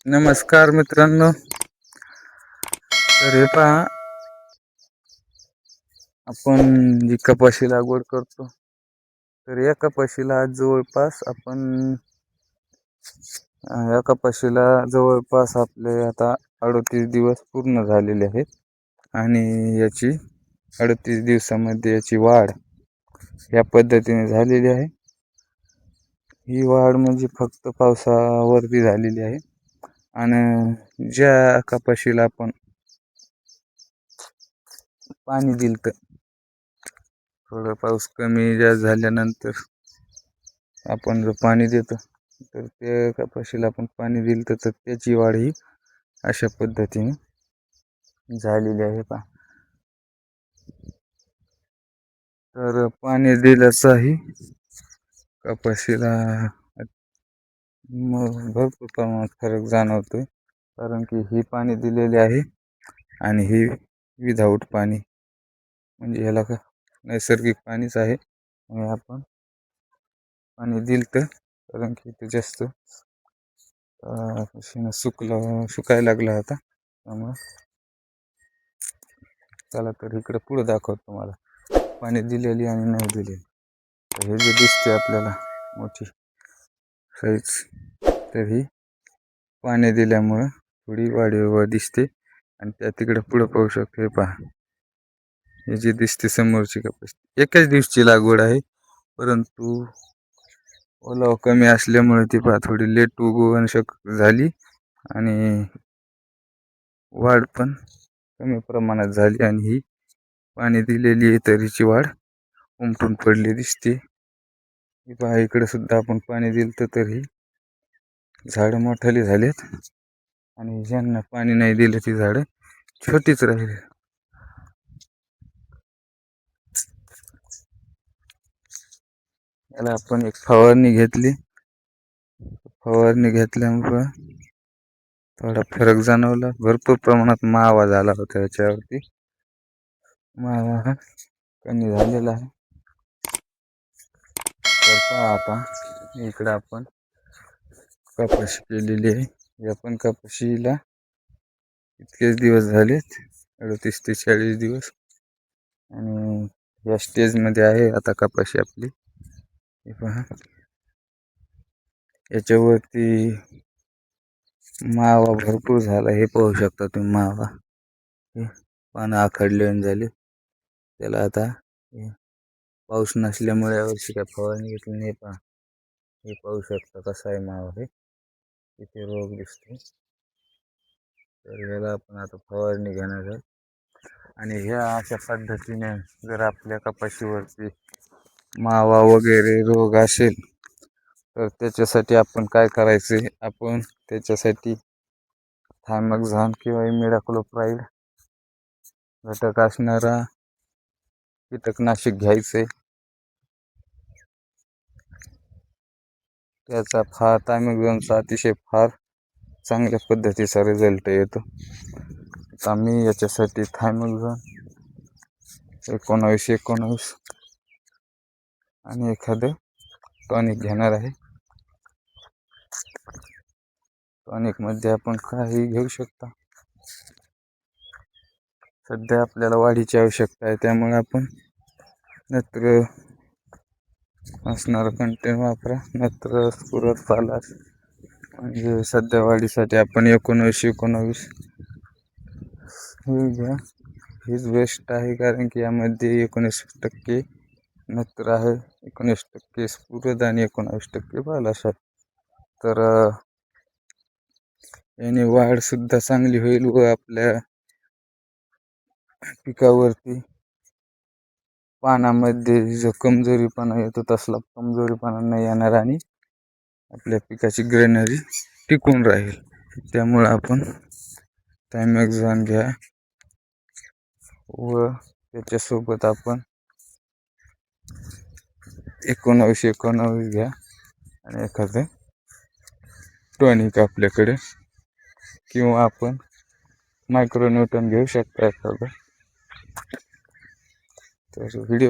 नमस्कार मित्रांनो. तर हे पहा, आपण जी कपाशी लागवड करतो, तर या कपाशीला जवळपास या कपाशीला जवळपास आपले आता 38 दिवस पूर्ण झालेले आहेत. आणि याची 38 दिवसामध्ये याची वाढ या पद्धतीने झालेली आहे. ही वाढ म्हणजे फक्त पावसावरती झालेली आहे. आणि ज्या कपाशीला आपण पाणी दिलं, तर थोडं पाऊस कमी जास्त झाल्यानंतर आपण जर पाणी देतो, तर त्या कपाशीला आपण पाणी दिलं तर त्याची वाढ ही अशा पद्धतीने झालेली आहे पहा. तर पाणी दिल्याचाही कपाशीला भरपूर प्रमाणात फरक जाणवतोय, कारण की ही पाणी दिलेले आहे आणि ही विदाऊट पाणी, म्हणजे ह्याला का नैसर्गिक पाणीच आहे. आणि आपण पाणी दिलं तर कारण की ते जास्त सुकायला लागला होता. त्यामुळे चला तर इकडे पुढे दाखवतो तुम्हाला पाणी दिलेली आणि नाही दिलेली. तर हे जे दिसते आपल्याला मोठी साईज, तर ही पाणी दिल्यामुळं थोडी वाढीव दिसते. आणि त्या तिकडे पुढे पाहू शकतो, हे पहा, हे जी दिसते समोरची कपाशी एकाच दिवशी लागवड आहे, परंतु ओलावा कमी असल्यामुळे ती पहा थोडी लेट उगवण झाली आणि वाढ पण कमी प्रमाणात झाली. आणि ही पाणी दिलेली आहे तरीची वाढ उमटून पडली दिसते. पहा, इकडे सुद्धा आपण पाणी दिलं तर ही झाडं मोठाली झालेत, आणि ज्यांना पाणी नाही दिलं ती झाडं छोटीच राहिली. याला आपण एक फवारणी घेतल्यामुळे थोडा फरक जाणवला. भरपूर प्रमाणात मावा झाला होता याच्यावरती. मावा हा कमी झालेला आहे. तर आता इकडे आपण कपाशी केलेली आहे. या पण कपाशीला इतकेच दिवस झालेत, 38 ते 40 दिवस. आणि या स्टेजमध्ये आहे आता कपाशी आपली. हे पहा, याच्यावरती मावा भरपूर झाला, हे पाहू शकता तुम्ही. मावा हे पानं आखडले झाले. त्याला आता पाऊस नसल्यामुळे यावर्षी काय फवारणी घेतली नाही. पहा, हे पाहू शकता कसा आहे मावा, हे किती रोग दिसतो. तर याला आपण आता फवारणी घेणार आहे. आणि ह्या अशा पद्धतीने जर आपल्या कपाशीवरती मावा वगैरे रोग असेल, तर त्याच्यासाठी आपण काय करायचे, आपण त्याच्यासाठी थायमॅक्झॉन किंवा इमिडाक्लोप्राइड घटक असणारा कीटकनाशक घ्यायचे. त्याचा थायमॅक्झॉनचा अतिशय फार चांगल्या पद्धतीचा रिझल्ट येतो. आता मी याच्यासाठी थायमॅक्झॉन 19-19 आणि एखादं टॉनिक घेणार आहे. टॉनिक मध्ये आपण काही घेऊ शकता. सध्या आपल्याला वाढीची आवश्यकता आहे, त्यामुळे आपण नत्र असणारा कंटेन वापरा. नत्र स्फुरद पालाश, म्हणजे सध्या वाढीसाठी आपण 19-19 हे घ्या. हीच बेस्ट आहे, कारण की यामध्ये 19% नत्र आहे, 19% स्फुरद आणि 19% पालाश आहे. तर याने वाढ सुद्धा चांगली होईल व आपल्या पिकावरती पानामध्ये जो कमजोरीपणा येतो तसला कमजोरीपणा नाही येणार, आणि आपल्या पिकाची ग्रेनरी टिकून राहील. त्यामुळे आपण थायमॅक्झॉन घ्या व त्याच्यासोबत आपण 19-19 घ्या आणि एखादं टॉनिक आपल्याकडे, किंवा आपण मायक्रोन्यूटन घेऊ शकता एखादं. तर व्हिडिओ